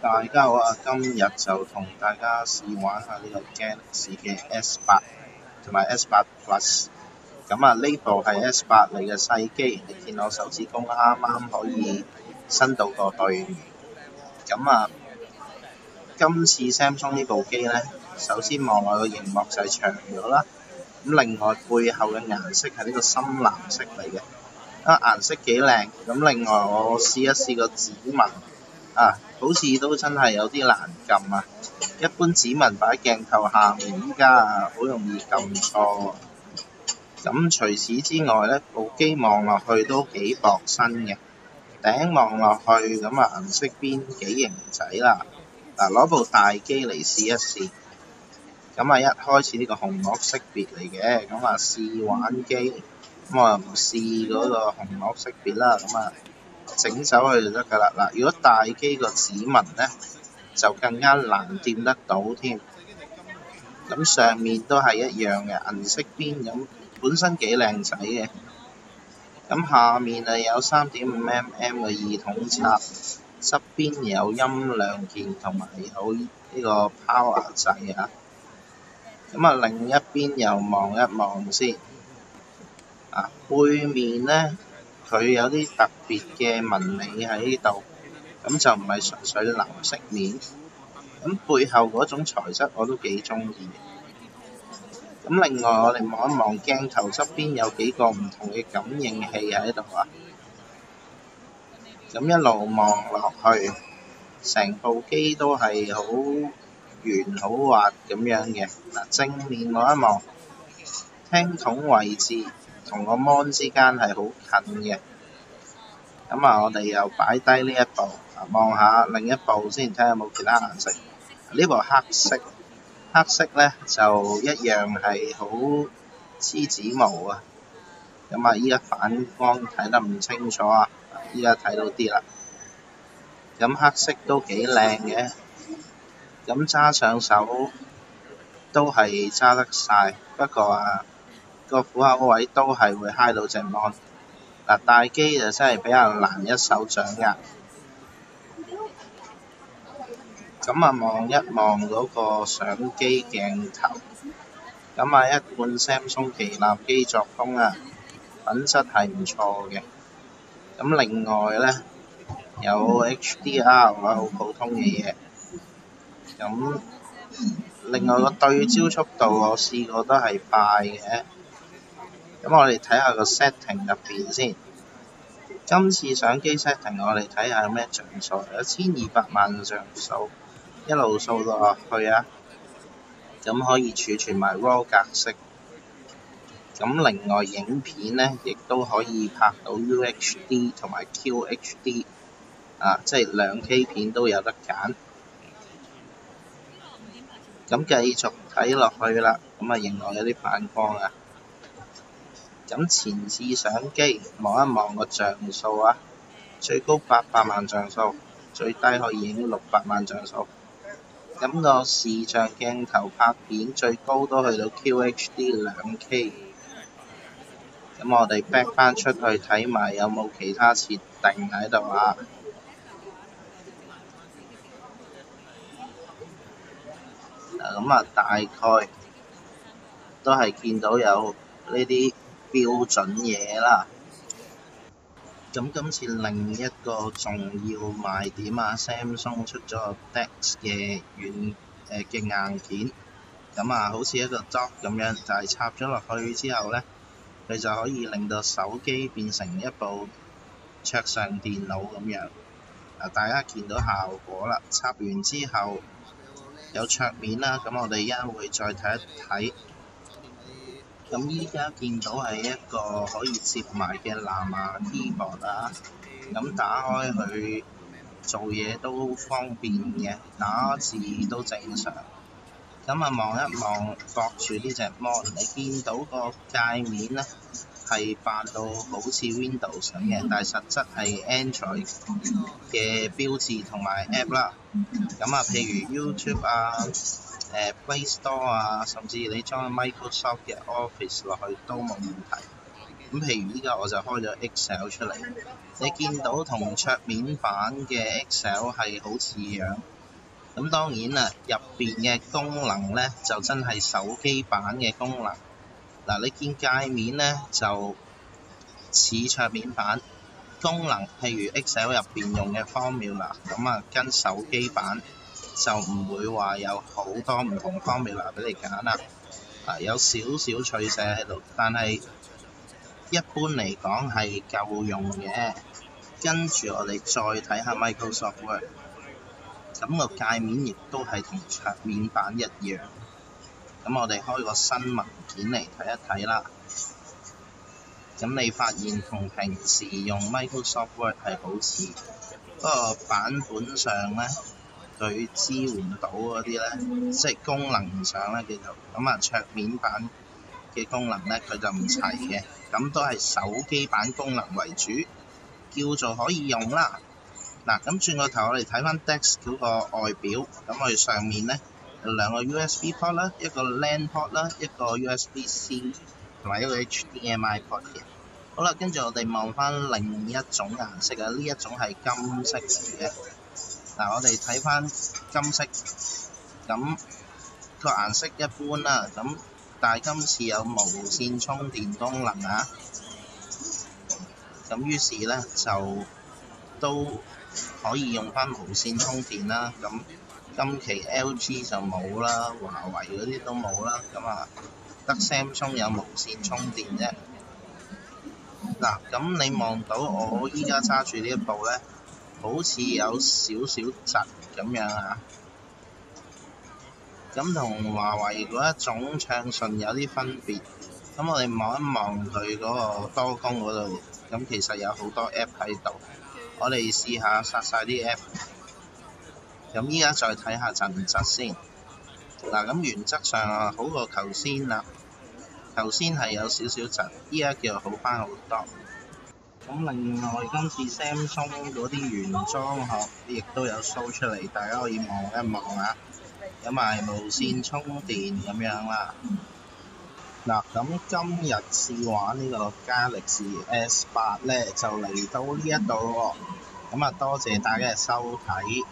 大家好啊！今日就同大家試玩下呢個 Galaxy 嘅 S8同埋 S8 Plus。咁啊，呢部係 S8嚟嘅細機，你見我手指公啱啱可以伸到個對面。咁啊，今次 Samsung 呢部機呢，首先望落個熒幕就係長咗啦。咁另外背後嘅顏色係呢個深藍色嚟嘅，顏色幾靚。咁另外我試一試個指紋。好似都真係有啲難撳啊！一般指紋擺喺鏡頭下面，依家好容易撳錯。咁除此之外呢，部機望落去都幾薄身嘅，頂望落去咁啊，銀色邊幾型仔啦。攞部大機嚟試一試。咁一開始呢個虹膜識別嚟嘅，咁試玩機，咁我唔試嗰個虹膜識別啦，整走佢就得㗎啦。如果大機個指紋呢，就更加難掂得到添。咁上面都係一樣嘅銀色邊，咁本身幾靚仔嘅。咁下面有 3.5mm 嘅耳筒插，側邊有音量鍵同埋有呢個 power 掣啊。咁另一邊又望一望先。背面呢，佢有啲特別嘅紋理喺呢度，咁就唔係純粹藍色面。咁背後嗰種材質我都幾中意。咁另外我哋望一望鏡頭側邊有幾個唔同嘅感應器喺度啊。咁一路望落去，成部機都係好圓好滑咁樣嘅。正面望一望，聽筒位置同個 mon 之間係好近嘅。咁我哋又擺低呢一部，望下另一部先，睇下有冇其他顏色。呢部黑色，黑色呢就一樣係好黐指毛啊。依家反光睇得唔清楚啊，依家睇到啲啦。咁黑色都幾靚嘅，咁揸上手都係揸得晒，不過個虎口位都係會揩到隻 mon。大機就真係比較難一手掌握。望一望嗰個相機鏡頭，一貫 Samsung 旗艦機作風啊，品質係唔錯嘅。另外呢，有 HDR 好普通嘅嘢。另外個對焦速度我試過都係快嘅。我哋睇下個 setting 入邊先。今次相機 setting 我哋睇下有咩像素，有1200萬像素，一路掃到落去啊。可以儲存埋 RAW 格式。另外影片呢，亦都可以拍到 UHD 同埋 QHD，即係2K 片都有得揀。繼續睇落去啦，熒幕有啲反光啊。前置相機望一望個像素啊，最高800萬像素，最低可以影600萬像素。個視像鏡頭拍片最高都去到 QHD 2K。我哋 back 返出去睇埋有冇其他設定喺度啊。大概都係見到有呢啲標準嘢啦。今次另一個重要賣點，Samsung 出咗 DeX 嘅硬件。好似一個 dock 咁樣，就係插咗落去之後呢，佢就可以令到手機變成一部桌上電腦咁樣。大家見到效果啦，插完之後有桌面啦，我哋一陣會再睇一睇。依家見到係一個可以接埋嘅藍牙 keyboard 啊。打開佢做嘢都方便嘅，打字都正常。望一望駁住呢隻 mon， 你見到個界面呢係扮到好似 Windows 咁嘅，但係實質係 Android 嘅標誌同埋 app 啦。譬如 YouTube Play Store 甚至你裝 Microsoft 嘅 Office 落去都冇問題。咁譬如依家我就開咗 Excel 出嚟，你見到同桌面版嘅 Excel 係好似樣。咁當然啦，入邊嘅功能咧就真係手機版嘅功能。嗱，你見界面咧就似桌面版，功能譬如 Excel 入邊用嘅 formula， 咁啊跟手機版就唔會話有好多唔同 formula 俾你揀啦。有少少取捨喺度，但係一般嚟講係夠用嘅。跟住我哋再睇下 Microsoft Word， 咁個界面亦都係同桌面版一樣。咁我哋開個新文件嚟睇一睇啦。咁你發現同平時用 Microsoft Word 係好似，不過版本上咧，佢支援到嗰啲咧，即係功能上咧叫做咁啊，桌面版嘅功能咧佢就唔齊嘅，咁都係手機版功能為主，叫做可以用啦。嗱，咁轉個頭我哋睇翻 Dex 嗰個外表，咁我哋上面咧有兩個 USB port 啦，一個 LAN port 啦，一個 USB-C 同埋一個 HDMI port 嘅。好啦，跟住我哋望翻另一種顏色啊，呢一種係金色嚟嘅。嗱，我哋睇翻金色，咁個顏色一般啦，咁但係今次有無線充電功能啊，咁於是咧就都可以用翻無線充電啦。咁今期 LG 就冇啦，華為嗰啲都冇啦，咁啊得 Samsung 有無線充電啫。嗱，咁你望到我依家揸住呢一部咧，好似有少少窒咁樣啊。咁同華為嗰一種暢順有啲分別。咁我哋望一望佢嗰個多功嗰度，咁其實有好多 app 喺度。我哋試下殺晒啲 app。咁依家再睇下窒唔窒先。嗱，咁原則上啊，好過頭先啦。頭先係有少少窒，依家叫好翻好多。咁另外今次 Samsung 嗰啲原裝殼亦都有 show 出嚟，大家可以望一望啊。有埋無線充電咁樣啦。嗱，咁今日試玩呢個 Galaxy S8 咧，就嚟到呢一度喎。咁啊，多謝大家嘅收睇。